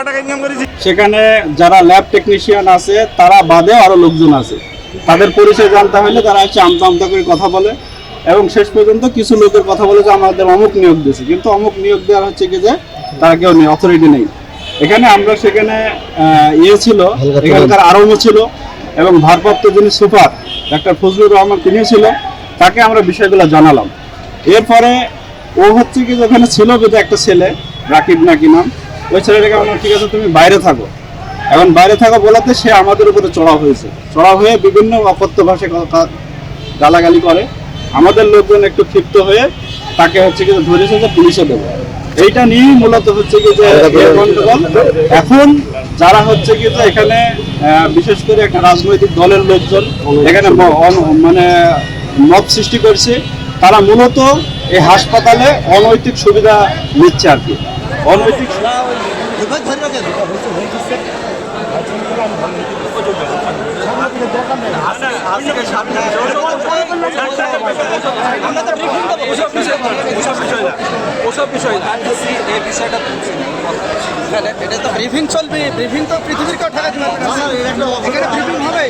টাকা ইনকাম করেছি। সেখানে যারা ল্যাব টেকনিশিয়ান আছে তারা বাদে আরো লোকজন আছে, তাদের পরিচয় জানতে হলে তারা হচ্ছে আমতা আমতা করে কথা বলে এবং শেষ পর্যন্ত কিছু লোকের কথা বলে যে আমাদের অমুক নিয়োগ দিয়েছে, কিন্তু অমুক নিয়োগ দেওয়ার হচ্ছে কি যে তারা কেউ নেই, অথরিটি নেই। এখানে আমরা সেখানে ছিল, এখানকার আরমও ছিল এবং ভারপ্রাপ্ত যিনি সুপার ডাক্তার ফজলুর রহমান তিনিও ছিল, তাকে আমরা বিষয়গুলো জানালাম। এরপরে ও হচ্ছে কি ওখানে ছিল যদি একটা ছেলে রাকিব নাকি নাম, ওই ছেলেটাকে আমরা ঠিক আছে তুমি বাইরে থাকো, এখন বাইরে থাকো বলাতে সে আমাদের উপরে চড়া হয়েছে, চড়া হয়ে বিভিন্ন অকথ্য ভাষায় কথা গালাগালি করে। আমাদের লোকজন একটু ক্ষিপ্ত হয়ে তাকে হচ্ছে কি ধরেছে যে পুলিশে দেবো, এইটা নিয়েই মূলত হচ্ছে কি যে গন্ডগোল। এখন যারা হচ্ছে কি যে এখানে বিশেষ করে একটা রাজনৈতিক দলের লোকজন এখানে মানে মত সৃষ্টি করছে, তারা মূলত এই হাসপাতালে অনৈতিক সুবিধা নিচ্ছে আর কি, অনৈতিক এটা তো ব্রিফিং চলবে, ব্রিফিং তো পৃথিবীর কেউ ঠেকাতে পারবে না, এখানে ব্রিফিং হবে।